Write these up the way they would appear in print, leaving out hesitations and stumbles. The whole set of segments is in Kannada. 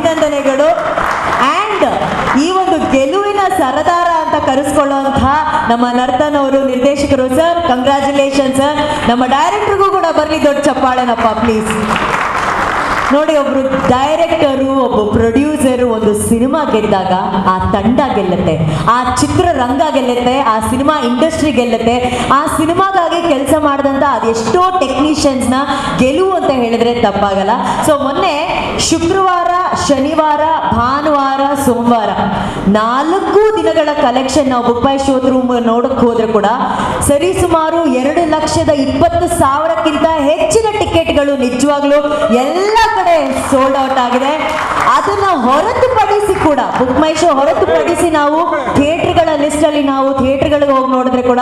ಅಭಿನಂದನೆಗಳು. ಅಂಡ್ ಈ ಒಂದು ಗೆಲುವಿನ ಸರದಾರ ಅಂತ ಕರೆಸ್ಕೊಳ್ಳುವಂತಹ ನಮ್ಮ ನರ್ತನ್ ಅವರು, ನಿರ್ದೇಶಕರು ಸರ್, ಕಂಗ್ರ್ಯಾಚುಲೇಷನ್ ಸರ್. ನಮ್ಮ ಡೈರೆಕ್ಟರ್ಗೂ ಕೂಡ ಬರಲಿ ದೊಡ್ಡ ಚಪ್ಪಾಳೆನಪ್ಪ ಪ್ಲೀಸ್. ನೋಡಿ, ಒಬ್ರು ಡೈರೆಕ್ಟರು, ಒಬ್ಬ ಪ್ರೊಡ್ಯೂಸರು ಒಂದು ಸಿನಿಮಾ ಗೆದ್ದಾಗ ಆ ತಂಡ ಗೆಲ್ಲುತ್ತೆ, ಆ ಚಿತ್ರರಂಗ ಗೆಲ್ಲುತ್ತೆ, ಆ ಸಿನಿಮಾ ಇಂಡಸ್ಟ್ರಿ ಗೆಲ್ಲುತ್ತೆ. ಆ ಸಿನಿಮಾಗಾಗಿ ಕೆಲಸ ಮಾಡಿದಂಥ ಅದೆಷ್ಟೋ ಟೆಕ್ನಿಷಿಯನ್ಸ್ನ ಗೆಲುವು ಅಂತ ಹೇಳಿದ್ರೆ ತಪ್ಪಾಗಲ್ಲ. ಸೊ ಮೊನ್ನೆ ಶುಕ್ರವಾರ, ಶನಿವಾರ, ಭಾನುವಾರ, ಸೋಮವಾರ 4 ದಿನಗಳ ಕಲೆಕ್ಷನ್ ನಾವು ಬುಕ್ ಮೈ ಶೋ ನೋಡಕ್ ಹೋದ್ರೆ ಕೂಡ ಸರಿಸುಮಾರು 2,20,000ಕ್ಕಿಂತ ಹೆಚ್ಚಿನ ಟಿಕೆಟ್ಗಳು ನಿಜವಾಗ್ಲೂ ಎಲ್ಲ ಕಡೆ ಸೋಲ್ಡ್ ಔಟ್ ಆಗಿದೆ. ಅದನ್ನ ಹೊರತುಪಡಿಸಿ ಕೂಡ ಬುಕ್ ಮೈ ಶೋ ಹೊರತುಪಡಿಸಿ ನಾವು ಥಿಯೇಟರ್ಗಳ ಲಿಸ್ಟ್ ಅಲ್ಲಿ ನಾವು ಥಿಯೇಟರ್ಗಳಿಗೆ ಹೋಗಿ ನೋಡಿದ್ರೆ ಕೂಡ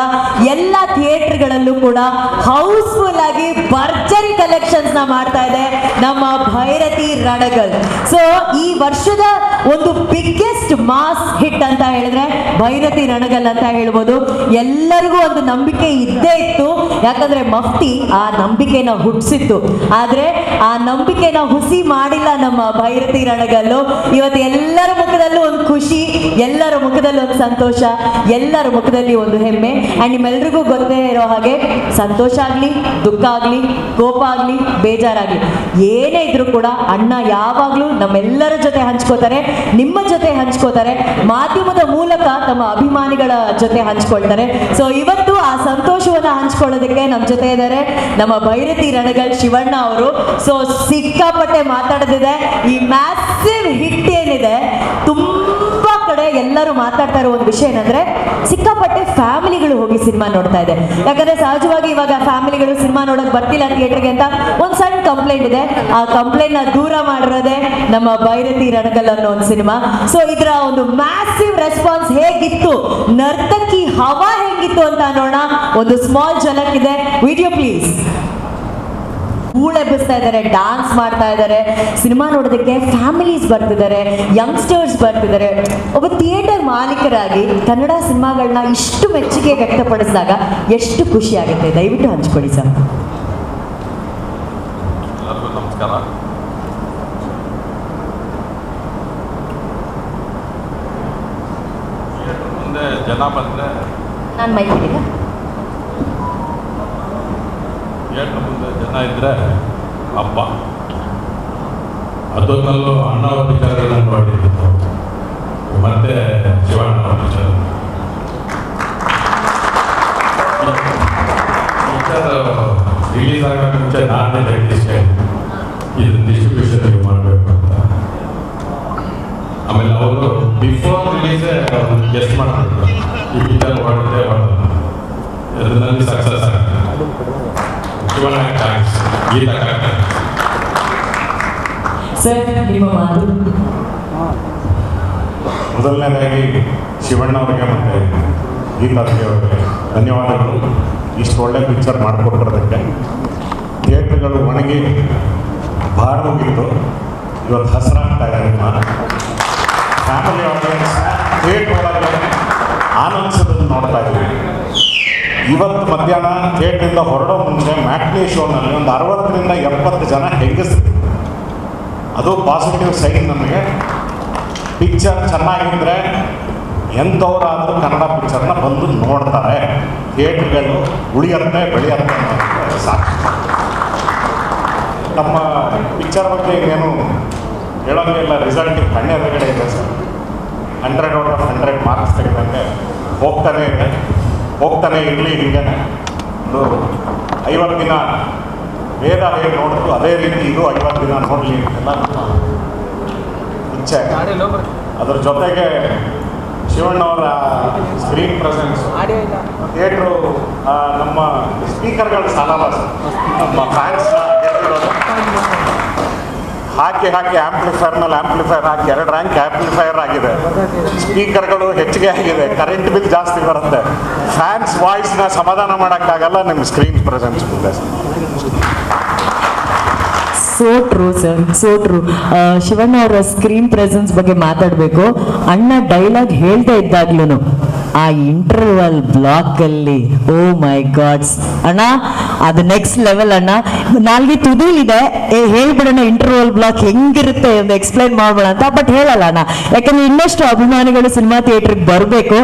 ಎಲ್ಲ ಥಿಯೇಟರ್ಗಳಲ್ಲೂ ಕೂಡ ಹೌಸ್ಫುಲ್ ಆಗಿ ಭರ್ಜರಿ ಕಲೆಕ್ಷನ್ಸ್ ನ ಮಾಡ್ತಾ ಇದೆ ನಮ್ಮ ಭೈರತಿ ರಣಗಲ್. ಸೊ ಈ ವರ್ಷದ ಒಂದು ಬಿಗ್ಗೆಸ್ಟ್ ಮಾಸ್ ಹಿಟ್ ಅಂತ ಹೇಳಿದ್ರೆ ಭೈರತಿ ರಣಗಲ್ ಅಂತ ಹೇಳ್ಬೋದು. ಎಲ್ಲರಿಗೂ ಒಂದು ನಂಬಿಕೆ ಇದ್ದೇ ಇತ್ತು, ಯಾಕಂದ್ರೆ ಮಫ್ತಿ ಆ ನಂಬಿಕೆನ ಹುಟ್ಟಿಸಿತ್ತು. ಆದ್ರೆ ಆ ನಂಬಿಕೆನ ಹುಸಿ ಮಾಡಿಲ್ಲ ನಮ್ಮ ಭೈರತಿ ರಣಗಲ್ಲು. ಇವತ್ತು ಎಲ್ಲರ ಮುಖದಲ್ಲೂ ಒಂದು ಖುಷಿ, ಎಲ್ಲರ ಮುಖದಲ್ಲಿ ಒಂದು ಸಂತೋಷ, ಎಲ್ಲರ ಮುಖದಲ್ಲಿ ಒಂದು ಹೆಮ್ಮೆ. ಅಂಡ್ ನಿಮ್ಮೆಲ್ರಿಗೂ ಗೊತ್ತೇ ಇರೋ ಹಾಗೆ ಸಂತೋಷ ಆಗ್ಲಿ, ದುಃಖ ಆಗ್ಲಿ, ಕೋಪ ಆಗ್ಲಿ, ಬೇಜಾರಾಗ್ಲಿ, ಏನೇ ಇದ್ರು ಕೂಡ ಅಣ್ಣ ಯಾವಾಗ್ಲೂ ನಮ್ಮೆಲ್ಲರ ಜೊತೆ ಹಂಚ್ಕೋತಾರೆ, ನಿಮ್ಮ ಜೊತೆ ಹಂಚ್ಕೋತಾರೆ, ಮಾಧ್ಯಮದ ಮೂಲಕ ತಮ್ಮ ಅಭಿಮಾನಿಗಳ ಜೊತೆ ಹಂಚ್ಕೊಳ್ತಾರೆ. ಸೊ ಇವತ್ತು ಆ ಸಂತೋಷವನ್ನ ಹಂಚ್ಕೊಳ್ಳೋದಕ್ಕೆ ನಮ್ಮ ಜೊತೆ ಇದ್ದಾರೆ ನಮ್ಮ ಭೈರತಿ ರಣಗಲ್ ಶಿವಣ್ಣ ಅವರು. ಸೊ ಸಿಕ್ಕಾಪಟ್ಟೆ ಮಾತಾಡೋದಿದೆ. ಈ ಮ್ಯಾಸಿವ್ ಹಿಟ್ ಏನಿದೆ, ತುಂಬಾ ಕಡೆ ಎಲ್ಲರೂ ಮಾತಾಡ್ತಾ ಇರೋ ಒಂದು ವಿಷಯ ಏನಂದ್ರೆ ಸಿಕ್ಕಾಪಟ್ಟೆ ಫ್ಯಾಮಿಲಿಗಳು ಹೋಗಿ ಸಿನಿಮಾ ನೋಡ್ತಾ ಇದೆ. ಯಾಕಂದ್ರೆ ಸಹಜವಾಗಿ ಇವಾಗ ಫ್ಯಾಮಿಲಿಗಳು ಸಿನಿಮಾ ನೋಡಕ್ ಬರ್ತಿಲ್ಲ ಥಿಯೇಟರ್ಗೆ ಅಂತ ಒಂದು ಸಣ್ಣ ಕಂಪ್ಲೇಂಟ್ ಇದೆ. ಆ ಕಂಪ್ಲೇಂಟ್ ನ ದೂರ ಮಾಡಿರೋದೇ ನಮ್ಮ ಭೈರತಿ ರಣಗಲ್ ಅನ್ನೋ ಒಂದು ಸಿನಿಮಾ. ಸೊ ಇದರ ಒಂದು ಮ್ಯಾಸಿವ್ ರೆಸ್ಪಾನ್ಸ್ ಹೇಗಿತ್ತು, ನರ್ತಕಿ ಹವಾ ಹೇಗಿತ್ತು ಅಂತ ನೋಡೋಣ. ಒಂದು ಸ್ಮಾಲ್ ಝಲಕ್ ಇದೆ, ವಿಡಿಯೋ ಪ್ಲೀಸ್. ಎಬ್ಬಿಸ್ತಾ ಇದ್ದಾರೆ, ಡಾನ್ಸ್ ಮಾಡ್ತಾ ಇದ್ದಾರೆ, ಸಿನಿಮಾ ನೋಡೋದಕ್ಕೆ ಫ್ಯಾಮಿಲೀಸ್ ಬರ್ತಿದ್ದಾರೆ, ಯಂಗ್ಸ್ಟರ್ಸ್ ಬರ್ತಿದ್ದಾರೆ. ಒಬ್ಬ ಥಿಯೇಟರ್ ಮಾಲೀಕರಾಗಿ ಕನ್ನಡ ಸಿನಿಮಾಗಳನ್ನ ಇಷ್ಟು ಮೆಚ್ಚುಗೆ ವ್ಯಕ್ತಪಡಿಸಿದಾಗ ಎಷ್ಟು ಖುಷಿ ಆಗುತ್ತೆ, ದಯವಿಟ್ಟು ಹಂಚ್ಕೊಳ್ಳಿ ಸರ್. ಎಲ್ಲರಿಗೂ ನಮಸ್ಕಾರ. ಮುಂದೆ ಜನ ಬಂದರೆ ನಾನು ಮೈಕ್ ಹಿಡಿದ ಥಿಯೇಟ್ರ್ ಮುಂದೆ ಜನ ಇದ್ದರೆ ಹಬ್ಬ. ಅದೊಂದಲ್ಲೂ ಅಣ್ಣವರ ವಿಚಾರಗಳನ್ನು ನೋಡಿದ್ದು, ಮತ್ತೆ ಶಿವಣ್ಣ ವಿಚಾರ ರಿಲೀಸ್ ಆಗೋಕ್ಕೆ ಮುಂಚೆ ನಾನೇ ಜಗದೀಶ್ಗೆ ಇದು ಡಿಸ್ಟ್ರಿಬ್ಯೂಷನ್ ಮಾಡಬೇಕು ಅಂತ. ಆಮೇಲೆ ಅವರು ಬಿಫೋರ್ ರಿಲೀಸೇ ಗೆಸ್ಟ್ ಮಾಡ್ತಿದ್ರು, ಈ ಪಿಕ್ಚರ್ ಹೊಡೆದೇ ಹೊಡೆದು ಅದರಲ್ಲಿ ಸಕ್ಸಸ್ ಆಗ್ತದೆ. ಶಿವಣ್ಣ ಥ್ಯಾಂಕ್ಸ್, ಗೀತಾ ಸರ್ ನಿಮ್ಮ ಮಾತು. ಮೊದಲನೇದಾಗಿ ಶಿವಣ್ಣವರಿಗೆ ಮತ್ತು ಗೀತಾಜಿಯವರಿಗೆ ಧನ್ಯವಾದಗಳು. ಇಷ್ಟು ಒಳ್ಳೆ ಪಿಕ್ಚರ್ ಮಾಡಿಕೊಟ್ಟಿರೋದಕ್ಕೆ. ಥಿಯೇಟ್ರ್ಗಳು ಒಣಗಿ ಭಾಳ ಮುಗಿತ್ತು, ಇವತ್ತು ಹಸಿರಾಗ್ತಾ ಇದೆ. ನಿಮ್ಮ ಫ್ಯಾಮಿಲಿ ಆಡಿಯನ್ಸ್ ಥಿಯೇಟ್ರ್ ಒಳಗೆ ಆನಂದಿಸೋದನ್ನು ನೋಡ್ತಾ ಇದ್ದೀವಿ. ಇವತ್ತು ಮಧ್ಯಾಹ್ನ ಥಿಯೇಟ್ರಿಂದ ಹೊರಡೋ ಮುಂಚೆ ಮ್ಯಾಟ್ನಿ ಶೋನಲ್ಲಿ ಒಂದು 60ರಿಂದ 70 ಜನ ಹೆಂಗಸರು. ಅದು ಪಾಸಿಟಿವ್ ಸೈನ್ ನಮಗೆ. ಪಿಕ್ಚರ್ ಚೆನ್ನಾಗಿದ್ದರೆ ಎಂಥವರಾದರೂ ಕನ್ನಡ ಪಿಕ್ಚರ್ನ ಬಂದು ನೋಡ್ತಾರೆ, ಥಿಯೇಟ್ರ್ಗಳು ಉಳಿಯುತ್ತೆ, ಬೆಳೆಯುತ್ತೆ ಅನ್ನೋದಕ್ಕೆ ಸಾಕ್ಷಿ. ನಮ್ಮ ಪಿಕ್ಚರ್ ಬಗ್ಗೆ ಏನು ಹೇಳೋಂಗಿಲ್ಲ, ರಿಸಲ್ಟಿಗೆ ಕಣ್ಣೆದುರುಗಡೆ ಇದೆ ಸರ್. 100/100 ಮಾರ್ಕ್ಸ್ ತೆಗೆದಂಗೆ ಹೋಗ್ತಾನೆ ಇದೆ, ಹೋಗ್ತಾನೆ ಇರಲಿ. ಹೀಗೆ ಒಂದು 50 ದಿನ ವೇದ ಹೇಗೆ ನೋಡಿದ್ರು ಅದೇ ರೀತಿ ಇದು 50 ದಿನ ನೋಡಲಿ ಅಂತೆಲ್ಲ ನಮ್ಮ ಇಚ್ಛೆ. ಅದ್ರ ಜೊತೆಗೆ ಶಿವಣ್ಣವರ ಸ್ಕ್ರೀನ್ ಪ್ರೆಸೆನ್ಸ್, ಥಿಯೇಟ್ರು, ನಮ್ಮ ಸ್ಪೀಕರ್ಗಳು ಸಾಲಲ್ಲ ಸರ್. ನಮ್ಮ ಫ್ಯಾನ್ಸ್ನ ಗೆದ್ದಿರೋದು ಹಾಕಿ ಆ್ಯಂಪ್ಲಿಫೈರ್ ಹಾಕಿ 2 ರ್ಯಾಂಕ್ ಆ್ಯಂಪ್ಲಿಫೈರ್ ಆಗಿದೆ. ಸ್ಪೀಕರ್ಗಳು ಹೆಚ್ಚಿಗೆ ಆಗಿದೆ, ಕರೆಂಟ್ ಬಿಲ್ ಜಾಸ್ತಿ ಬರುತ್ತೆ. ಫ್ಯಾನ್ಸ್ ವಾಯ್ಸ್ನ ಸಮಾಧಾನ ಮಾಡೋಕ್ಕಾಗಲ್ಲ ನಿಮ್ಮ ಸ್ಕ್ರೀನ್ ಪ್ರೆಸೆನ್ಸ್ ಮುಂದೆ. So true sir, so true. Shivanna ಅವರ ಸ್ಕ್ರೀನ್ ಪ್ರೆಸೆನ್ಸ್ ಬಗ್ಗೆ ಮಾತಾಡಬೇಕು. ಅಣ್ಣ ಡೈಲಾಗ್ ಹೇಳ್ತಾ ಇದ್ದಾಗ್ಲೂ ಆ ಇಂಟರ್ವಲ್ ಬ್ಲಾಕ್ ಅಲ್ಲಿ ಓ ಮೈ ಗಾಡ್ಸ್ ಅಣ್ಣ, ಅದು ನೆಕ್ಸ್ಟ್ ಲೆವೆಲ್ ಅಣ್ಣ. ನಾಲ್ಗೆ ತುದಿಲಿದೆ, ಹೇಳ್ಬಿಡೋಣ ಇಂಟರ್ವಲ್ ಬ್ಲಾಕ್ ಹೆಂಗಿರುತ್ತೆ ಅಂತ ಎಕ್ಸ್ಪ್ಲೈನ್ ಮಾಡೋಣ ಅಂತ, ಬಟ್ ಹೇಳಲ್ಲ ಅಣ್ಣ, ಯಾಕಂದ್ರೆ ಇನ್ನಷ್ಟು ಅಭಿಮಾನಿಗಳು ಸಿನಿಮಾ ಥಿಯೇಟರ್ಗೆ ಬರಬೇಕು.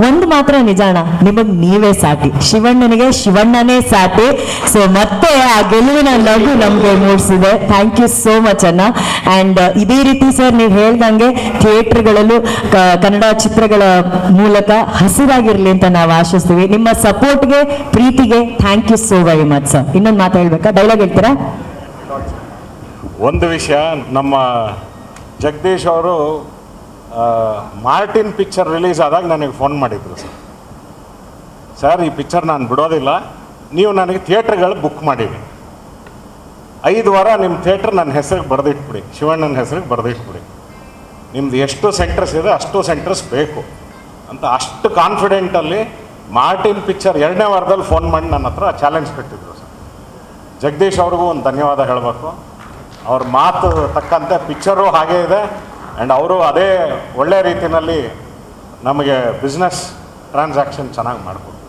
ಒಂದು ಮಾತ್ರ ನಿಜ ಅಣ್ಣ, ನಿಮಗ್ ನೀವೇ ಸಾಟಿ, ಶಿವಣ್ಣನಿಗೆ ಶಿವಣ್ಣನೇ ಸಾಟಿ. ಸೊ ಮತ್ತೆ ಆ ಗೆಲುವಿನ ನಗು ನಮ್ಗೆ ಮೂಡಿಸಿದೆ. ಥ್ಯಾಂಕ್ ಯು ಸೋ ಮಚ್ ಅಣ್ಣ. ಅಂಡ್ ಇದೇ ರೀತಿ ಸರ್ ನೀವು ಹೇಳ್ದಂಗೆ ಥಿಯೇಟರ್ಗಳಲ್ಲೂ ಕನ್ನಡ ಚಿತ್ರಗಳ ಮೂಲಕ ಹಸಿರಾಗಿರ್ಲಿ ಅಂತ ನಾವು ಆಶಿಸ್ತೀವಿ. ನಿಮ್ಮ ಸಪೋರ್ಟ್ಗೆ, ಪ್ರೀತಿಗೆ thank you so very much sir. ಇನ್ನೊಂದು ಮಾತು ಹೇಳ್ಬೇಕಾ, ಡೈಲಾಗ್ ಹೇಳ್ತೀರಾ? ಒಂದು ವಿಷಯ, ನಮ್ಮ ಜಗದೀಶ್ ಅವರು ಮಾರ್ಟಿನ್ ಪಿಕ್ಚರ್ ರಿಲೀಸ್ ಆದಾಗ ನನಗೆ ಫೋನ್ ಮಾಡಿದ್ರು. ಸರ್ ಈ ಪಿಕ್ಚರ್ ನಾನು ಬಿಡೋದಿಲ್ಲ, ನೀವು ನನಗೆ ಥಿಯೇಟ್ರ್ಗಳು ಬುಕ್ ಮಾಡಿರಿ, 5 ವಾರ ನಿಮ್ಮ ಥಿಯೇಟ್ರ್ ನನ್ನ ಹೆಸರಿಗೆ ಬರೆದಿಟ್ಬಿಡಿ, ಶಿವಣ್ಣನ ಹೆಸರಿಗೆ ಬರೆದಿಟ್ಬಿಡಿ, ನಿಮ್ದು ಎಷ್ಟು ಸೆಂಟರ್ಸ್ ಇದೆ ಅಷ್ಟು ಸೆಂಟರ್ಸ್ ಬೇಕು ಅಂತ ಅಷ್ಟು ಕಾನ್ಫಿಡೆಂಟಲ್ಲಿ ಮಾರ್ಟಿನ್ ಪಿಕ್ಚರ್ 2ನೇ ವಾರದಲ್ಲಿ ಫೋನ್ ಮಾಡಿ ನನ್ನ ಹತ್ರ ಚಾಲೆಂಜ್ ಕಟ್ಟಿದ್ರು ಸರ್. ಜಗದೀಶ್ ಅವ್ರಿಗೂ ಒಂದು ಧನ್ಯವಾದ ಹೇಳಬೇಕು. ಅವ್ರ ಮಾತು ತಕ್ಕಂತೆ ಪಿಕ್ಚರು ಹಾಗೇ ಇದೆ. ಆ್ಯಂಡ್ ಅವರು ಅದೇ ಒಳ್ಳೆ ರೀತಿಯಲ್ಲಿ ನಮಗೆ ಬಿಸ್ನೆಸ್ ಟ್ರಾನ್ಸಾಕ್ಷನ್ ಚೆನ್ನಾಗಿ ಮಾಡಿಕೊಡ್ತಾರೆ.